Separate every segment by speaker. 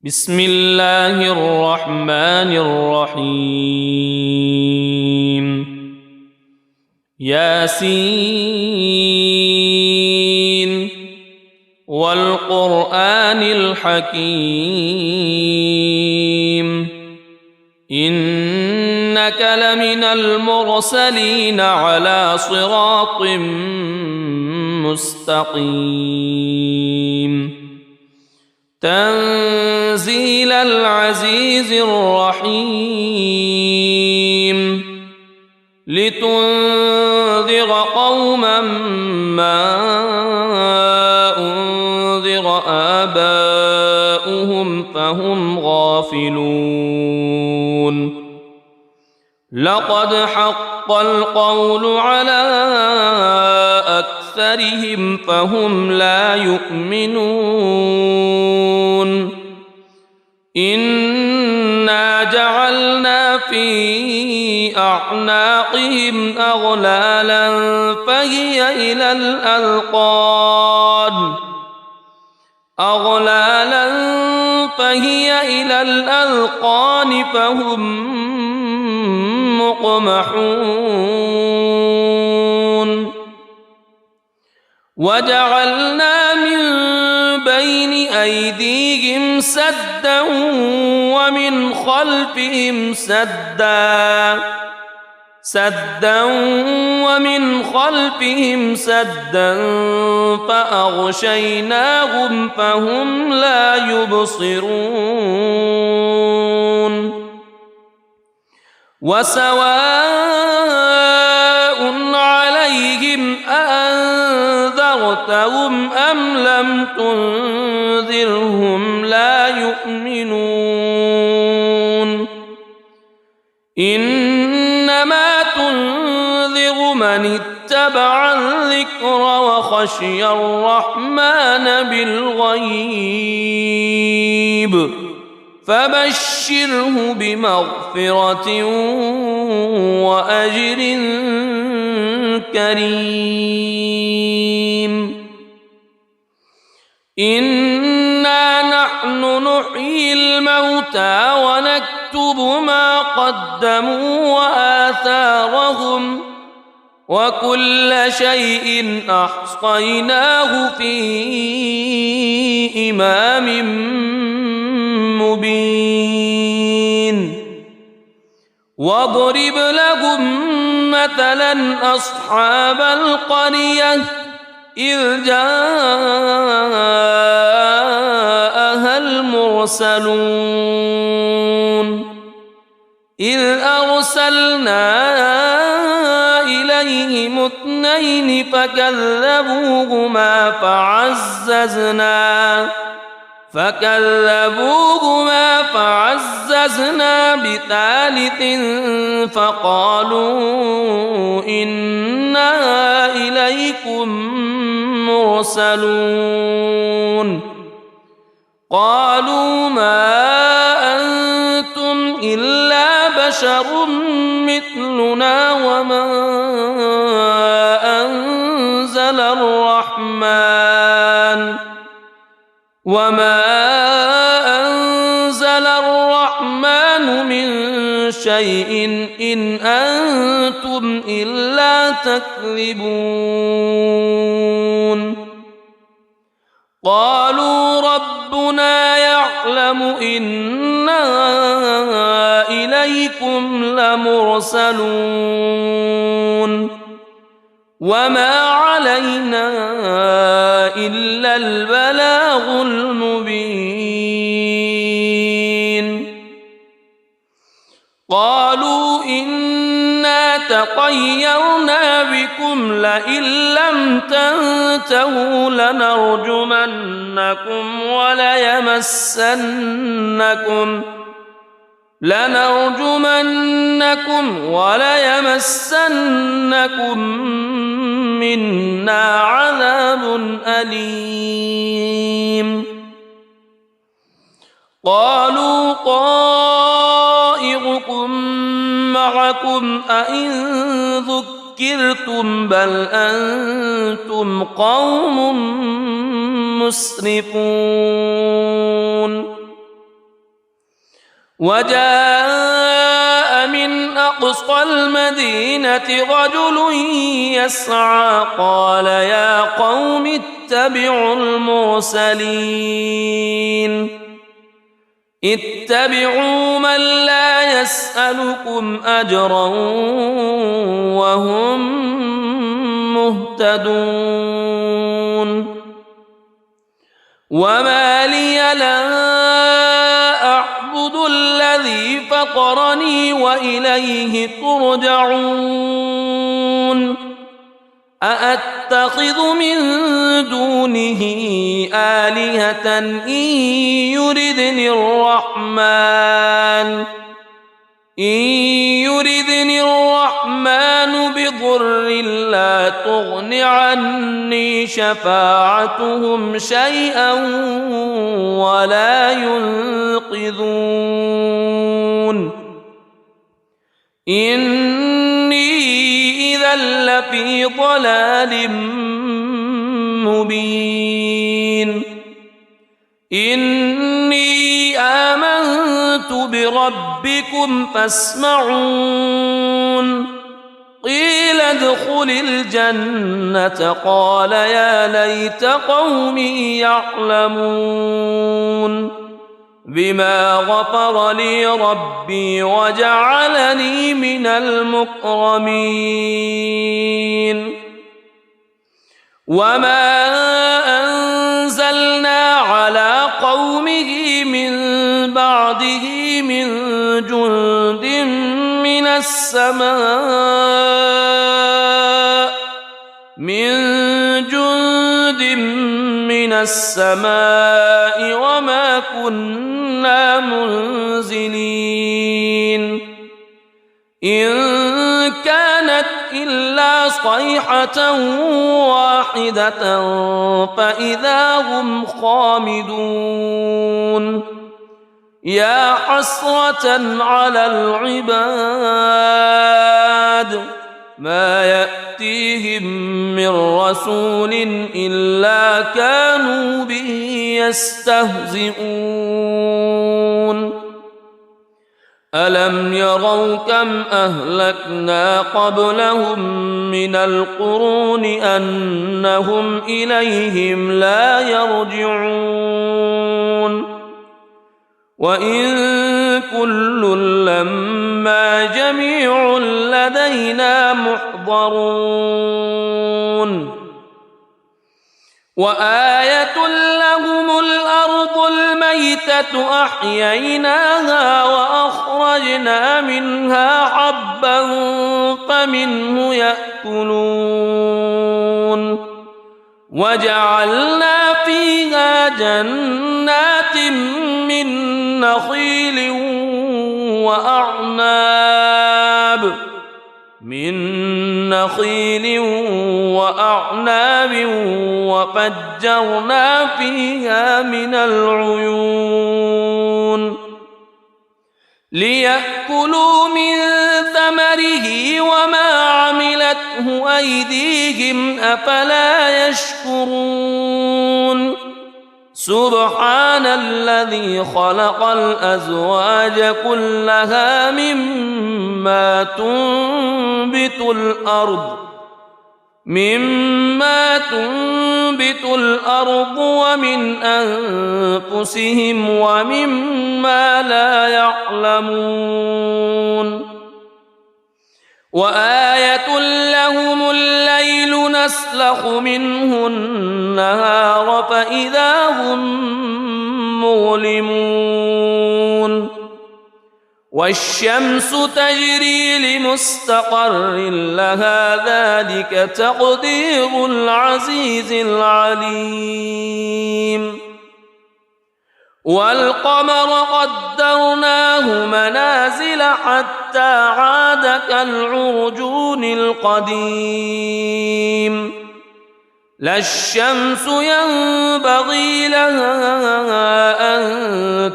Speaker 1: بسم الله الرحمن الرحيم ياسين والقرآن الحكيم إنك لمن المرسلين على صراط مستقيم تنزيل العزيز الرحيم لتنذر قوما ما أنذر آباؤهم فهم غافلون لقد حق القول على أكثرهم فهم لا يؤمنون إنا جعلنا في أعناقهم أغلالا فهي إلى الأذقان فهم مقمحون وجعلنا من بين أيديهم سدا ومن خلفهم سدا فأغشيناهم فهم لا يبصرون وسواء عليهم أأنذرتهم أم لم تنذرهم لا يؤمنون إنما تنذر من اتبع الذكر وخشي الرحمن بالغيب فبشره بمغفرة وأجر كريم إنا نحن نحيي الموتى ونكتب ما قدموا وآثارهم وكل شيء أحصيناه في إمام مبين واضرب لهم مثلا أصحاب القرية إذ جاءها المرسلون إذ أرسلنا إليهم اثنين فكذبوهما فعززنا بثالث فقالوا إنا إليكم مرسلون قالوا ما أنتم إلا بشر مثلنا وما أنزل الرحمن من شيء إن أنتم إلا تكذبون قالوا ربنا يعلم إنا إليكم لمرسلون وما علينا إلا البلاغ المبين قالوا إنا تطيرنا بكم لئن لم تنتهوا لنرجمنكم وليمسنكم منا عذاب أليم قالوا طائركم معكم أئن ذكرتم بل أنتم قوم مسرفون وجاء من أقصى المدينة رجل يسعى قال يا قوم اتبعوا المرسلين اتبعوا من لا يسألكم أجرا وهم مهتدون وما لي لا أعبد الذي فطرني وإليه ترجعون أأتخذ من دونه آلهة إن يردني الرحمن بضر لا تغن عني شفاعتهم شيئا ولا ينقذون إني إذا لفي ضلال مبين إني آمنت بربكم فاسمعون قيل ادخل الجنة قال يا ليت قومي يعلمون بما غفر لي ربي وجعلني من المكرمين وما أنزلنا على قومه من بعده من جند من السماء وما كنا منزلين إن كانت إلا صيحة واحدة فإذا هم خامدون يا حسرة على العباد ما يأتيهم من رسول إلا كانوا به يستهزئون ألم يروا كم أهلكنا قبلهم من القرون أنهم إليهم لا يرجعون وإن كل لما جميع لدينا محضرون وآية لهم الأرض الميتة أحييناها وأخرجنا منها حبا فمنه يأكلون وجعلنا فيها جنات من نخيل وأعناب وفجرنا فيها من العيون ليأكلوا من ثمره وما عملته أيديهم أفلا يشكرون سبحان الذي خلق الأزواج كلها مما تنبت الأرض ومن أنفسهم ومما لا يعلمون وآية لهم الليل نسلخ منه النهار فإذا هم مظلمون والشمس تجري لمستقر لها ذلك تقدير العزيز العليم والقمر قدرناه منازل حتى عاد كالعرجون القديم لا الشمس ينبغي لها أن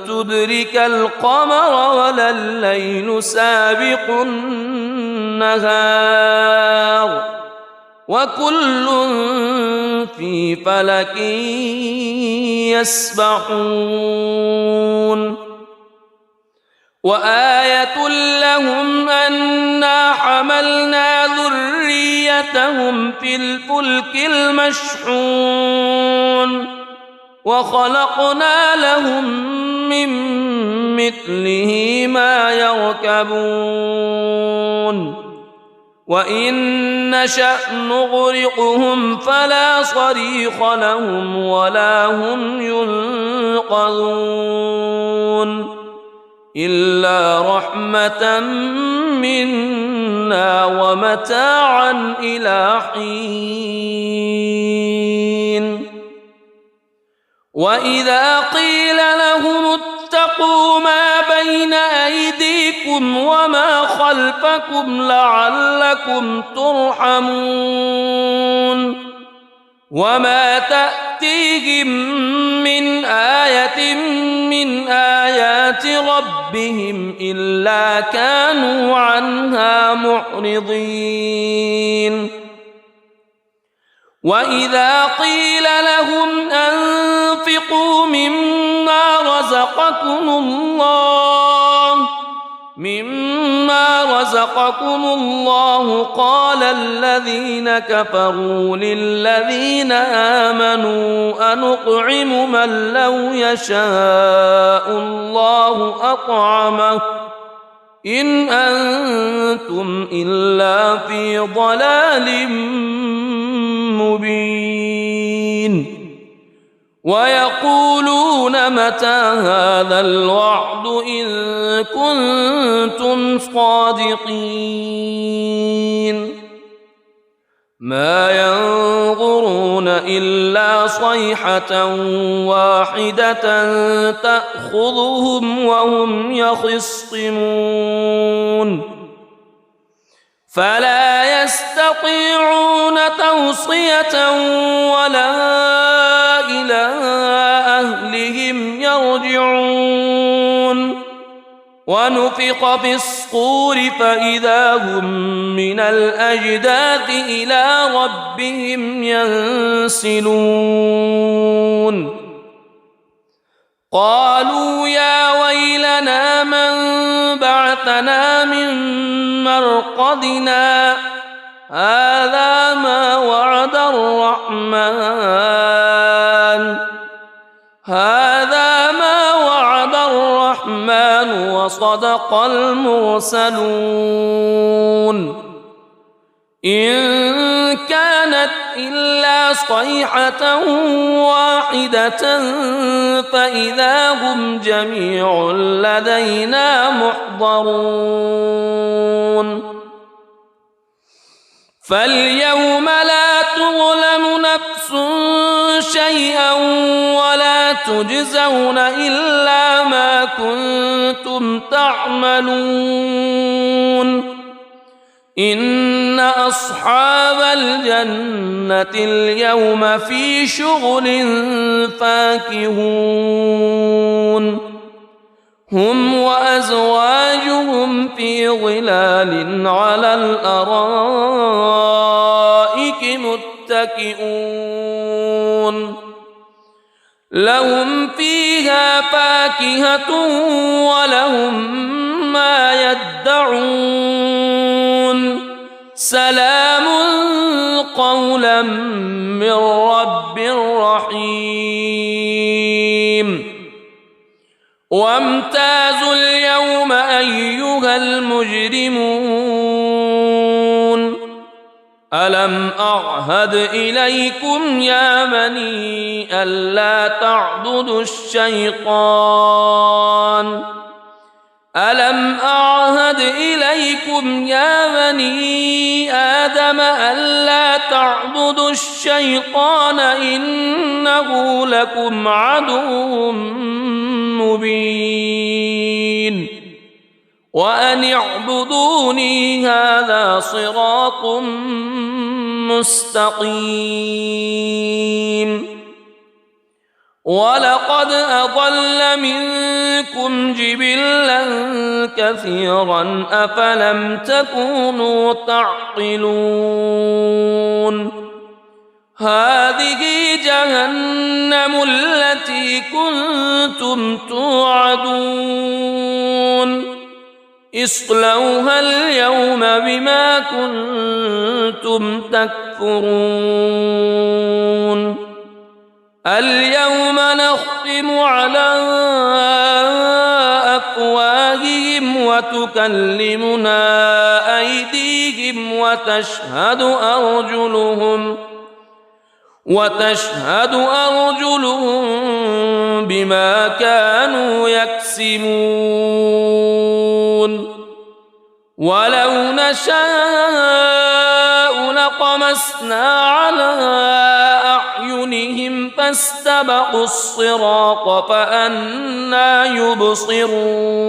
Speaker 1: تدرك القمر ولا الليل سابق النهار وكل في فلك يسبحون وآية لهم أنا حملنا ذريتهم في الفلك المشحون وخلقنا لهم من مثله ما يركبون وإن نشأ نغرقهم فلا صريخ لهم ولا هم ينقذون إلا رحمة منا ومتاعا إلى حين وإذا قيل لهم اتقوا ما بين أيديكم وما خلفكم لعلكم ترحمون وما تأتيهم من آية من آيات ربهم إلا كانوا عنها معرضين وإذا قيل لهم أنفقوا مما رزقكم الله قال الذين كفروا للذين آمنوا أنطعم من لو يشاء الله أطعمه إن أنتم إلا في ضلال مبين ويقولون متى هذا الوعد إن كنتم صادقين ما ينظرون إلا صيحة واحدة تأخذهم وهم يخصمون فلا يستطيعون توصية ولا إلى أهلهم يرجعون ونفخ في الصور فإذا هم من الأجداث إلى ربهم ينسلون قالوا يا ويلنا من بعثنا من مرقدنا هذا ما وعد الرحمن وصدق المرسلون إن كانت إلا صيحة واحدة فإذا هم جميع لدينا محضرون فاليوم لا تظلم نفس شيئا ولا تجزون إلا ما كنتم تعملون إن أصحاب الجنة اليوم في شغل فاكهون هم وأزواجهم في ظلال على الأرائك متكئون لهم فيها فاكهة ولهم ما يدعون سلام قولا من رب رحيم وامتازوا اليوم أيها المجرمون ألم أعهد إليكم يا بني ألا تعبدوا الشيطان ألم أعهد إليكم يا بني آدم ألا تعبدوا الشيطان إنه لكم عدو مبين وأن اعبدوني هذا صراط مستقيم ولقد أضل منكم جبلا كثيرا أفلم تكونوا تعقلون هذه جهنم التي كنتم توعدون اصلوها اليوم بما كنتم تكفرون اليوم نختم على أفواههم وتكلمنا أيديهم وتشهد أرجلهم بما كانوا يكسبون ولو نشاء لطمسنا على أعينهم فاستبقوا الصراط فأنى يبصرون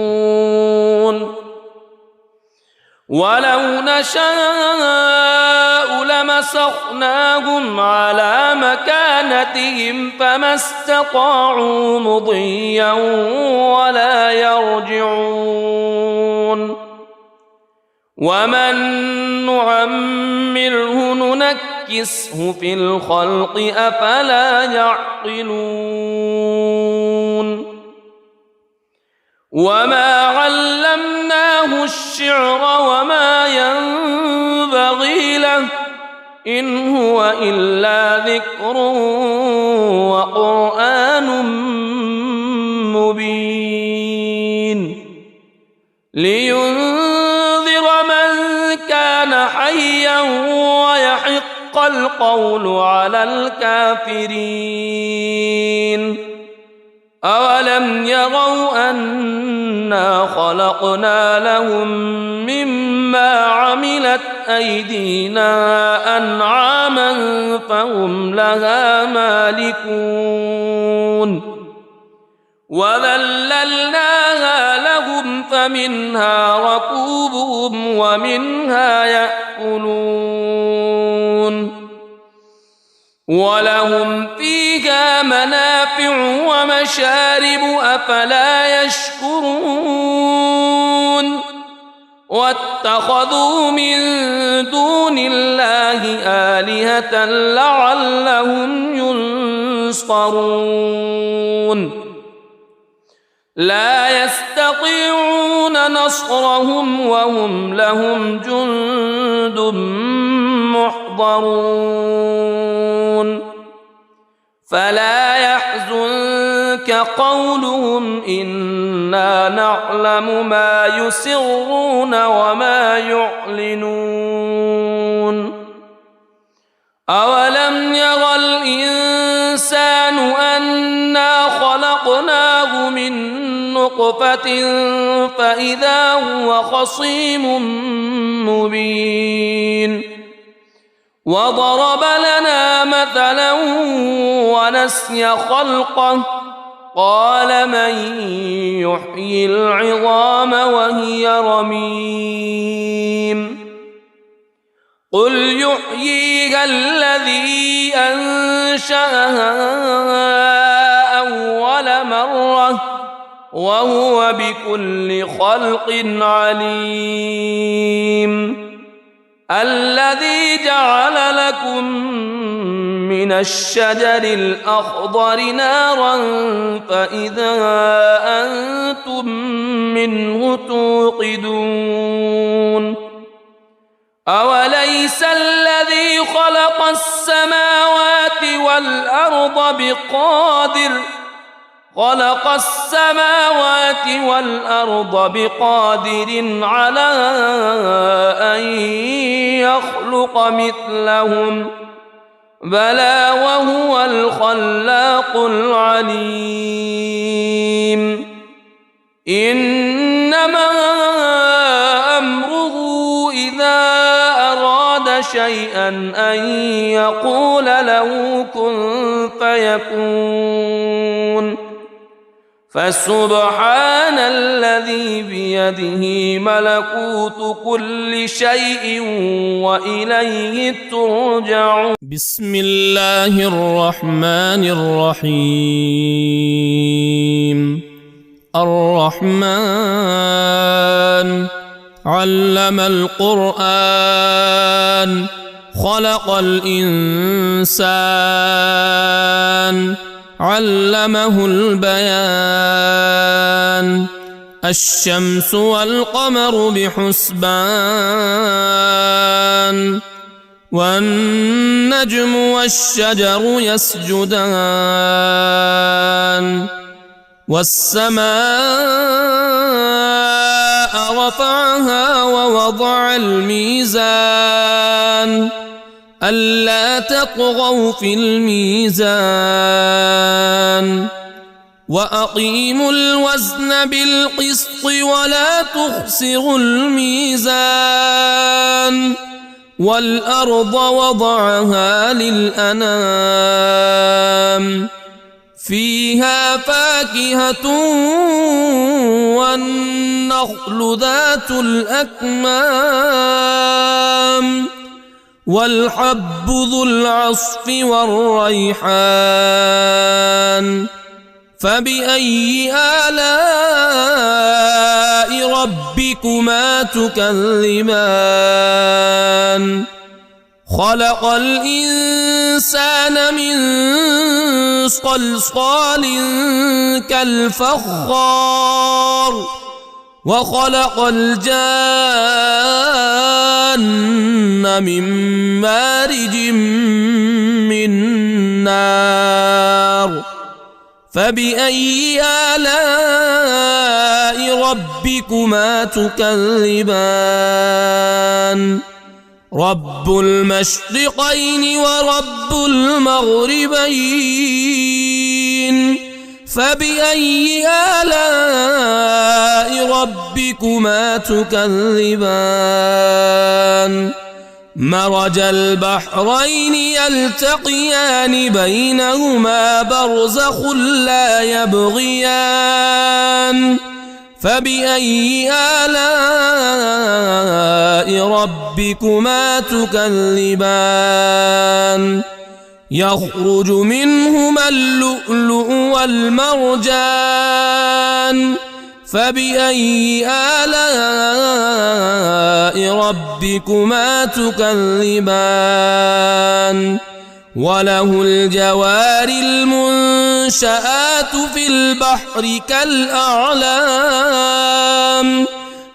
Speaker 1: ولو نشاء لمسخناهم على مكانتهم فما استطاعوا مضيا ولا يرجعون ومن نعمره ننكسه في الخلق أفلا يعقلون وما علمناه الشعر وما ينبغي له إن هو إلا ذكر وقرآن مبين لينذر من كان حيا ويحق القول على الكافرين أولم يروا أنا خلقنا لهم مما عملت أيدينا أنعاما فهم لها مالكون وذللناها لهم فمنها ركوبهم ومنها يأكلون ولهم فيها منافع ومشارب أفلا يشكرون واتخذوا من دون الله آلهة لعلهم ينصرون لا يستطيعون نصرهم وهم لهم جند محضرون فلا يحزنك قولهم إنا نعلم ما يسرون وما يعلنون أولم ير الإنسان أنا خلقناه من نطفة فإذا هو خصيم مبين وضرب لنا مثلا ونسي خلقه قال من يحيي العظام وهي رميم قل يحييها الذي أنشأها أول مرة وهو بكل خلق عليم الذي جعل لكم من الشجر الأخضر نارا فإذا أنتم منه توقدون أوليس الذي خلق السماوات والأرض بقادر على أن يخلق مثلهم بلى وهو الخلاق العليم إنما أمره إذا أراد شيئا أن يقول له كن فيكون فسبحان الذي بيده ملكوت كل شيء وإليه ترجعون بسم الله الرحمن الرحيم الرحمن علم القرآن خلق الإنسان علمه البيان الشمس والقمر بحسبان والنجم والشجر يسجدان والسماء رفعها ووضع الميزان ألا تطغوا في الميزان وأقيموا الوزن بالقسط ولا تخسروا الميزان والأرض وضعها للأنام فيها فاكهة والنخل ذات الأكمام والحب ذو العصف والريحان فبأي آلاء ربكما تكذبان خلق الإنسان من صلصال كالفخار وخلق الجان من مارج من نار فبأي آلاء ربكما تكذبان رب المشرقين ورب المغربين فبأي آلاء ربكما تكذبان مرج البحرين يلتقيان بينهما برزخ لا يبغيان فبأي آلاء ربكما تكذبان يخرج منهما اللؤلؤ والمرجان فبأي آلاء ربكما تكذبان وله الجوار المنشآت في البحر كالأعلام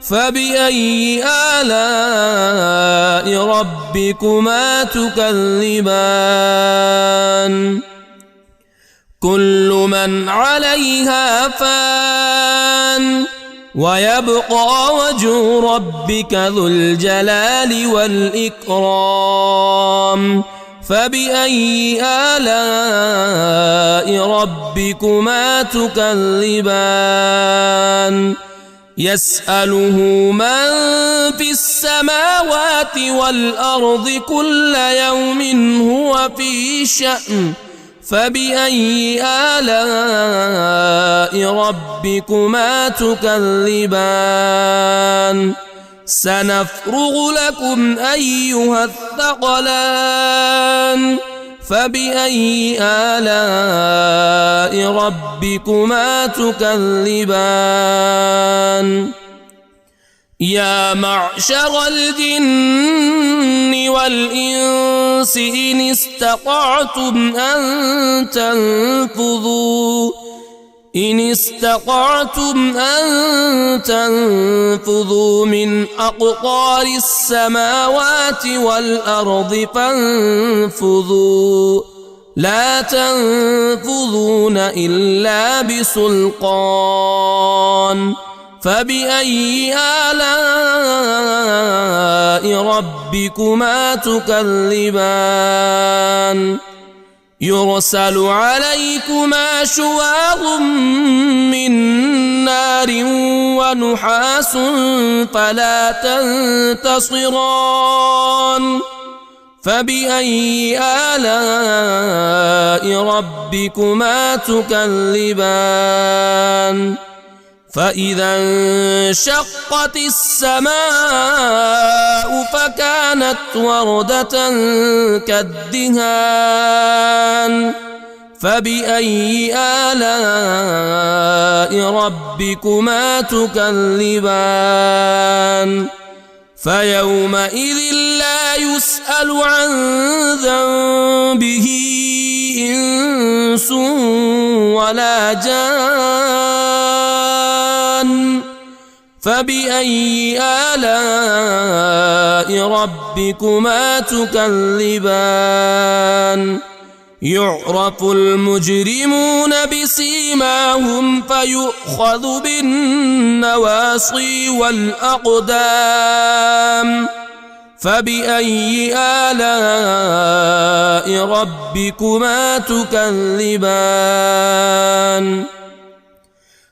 Speaker 1: فبأي آلاء ربكما تكذبان كل من عليها فان ويبقى وجه ربك ذو الجلال والإكرام فبأي آلاء ربكما تكذبان يسأله من في السماوات والأرض كل يوم هو في شأن فبأي آلاء ربكما تكذبان سنفرغ لكم أيها الثقلان فبأي آلاء ربكما تكذبان يا معشر الجن والإنس إن استطعتم أن تنفذوا من أقطار السماوات والأرض فانفذوا لا تنفذون إلا بسلطان فبأي آلاء ربكما تكذبان يرسل عليكما شواظ من نار ونحاس فلا تنتصران فبأي آلاء ربكما تكذبان فإذا انشقت السماء فكانت وردة كالدهان فبأي آلاء ربكما تكذبان فيومئذ لا يسأل عن ذنبه إنس ولا جان فبأي آلاء ربكما تكذبان يعرف المجرمون بسيماهم فيؤخذ بالنواصي والأقدام فبأي آلاء ربكما تكذبان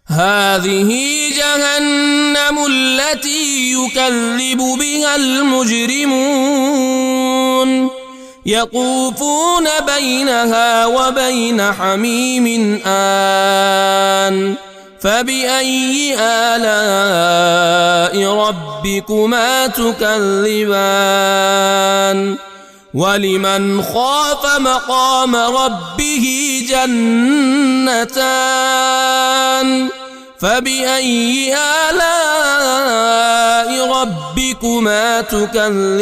Speaker 1: هذه جهنم التي يكذب بها المجرمون يطوفون بينها وبين حميم آن فبأي آلاء ربكما تكذبان ولمن خاف مقام ربه جنتان فبأي آلاء ربكما تكذبان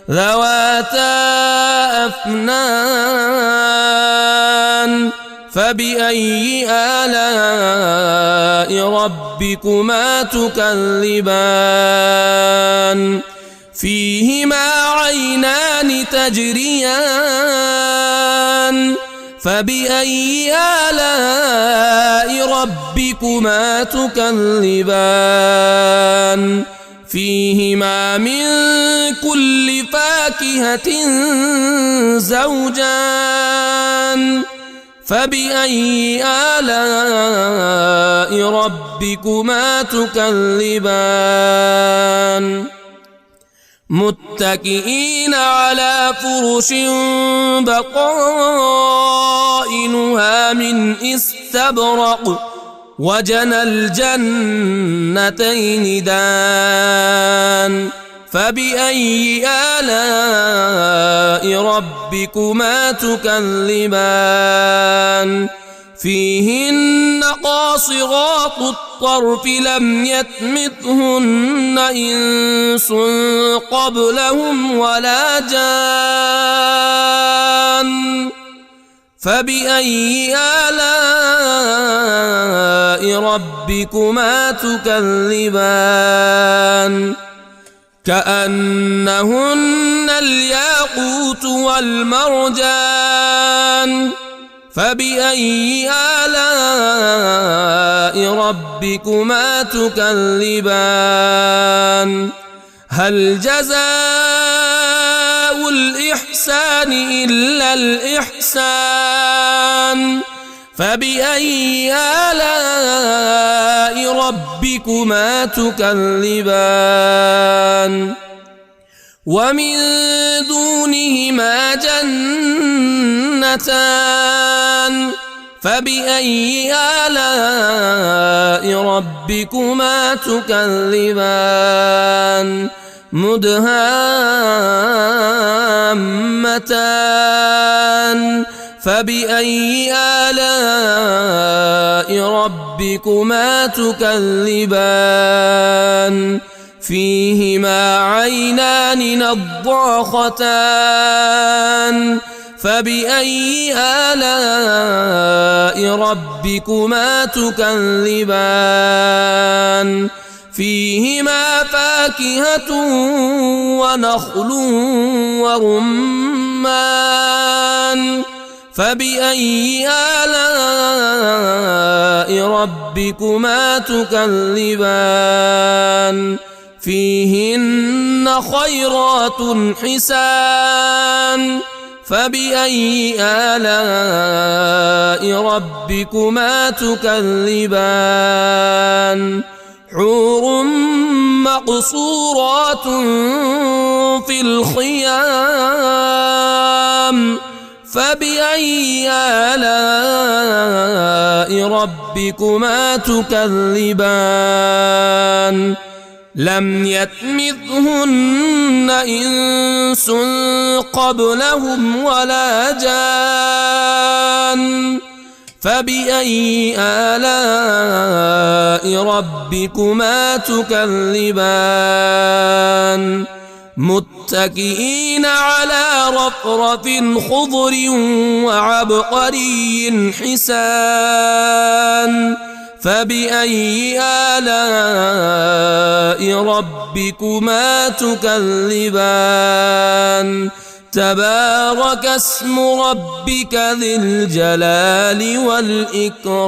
Speaker 1: ذواتا أفنان فبأي آلاء ربكما تكذبان فيهما عينان تجريان فبأي آلاء ربكما تكذبان فيهما من كل فاكهة زوجان فبأي آلاء ربكما تكذبان متكئين على فرش بطائنها من استبرق وجنى الجنتين دان فبأي آلاء ربكما تكذبان فيهن قاصرات الطرف لم يطمثهن إنس قبلهم ولا جان فبأي آلاء ربكما تكذبان كأنهن الياقوت والمرجان فبأي آلاء ربكما تكذبان هل جزاء الإحسان إلا الإحسان فبأي آلاء ربكما تكذبان ومن دونهما جنتان فبأي آلاء ربكما تكذبان مدهامتان فبأي آلاء ربكما تكذبان فيهما عينان نضاختان فبأي آلاء ربكما تكذبان فيهما فاكهة ونخل ورمان فبأي آلاء ربكما تكذبان فيهن خيرات حسان فبأي آلاء ربكما تكذبان حور مقصورات في الخيام فبأي آلاء ربكما تكذبان لم يطمثهن إنس قبلهم ولا جان فبأي آلاء ربكما تكذبان متكئين على رفرف خضر وعبقري حسان فبأي آلاء ربكما تكذبان تبارك اسم ربك ذي الجلال والإكرام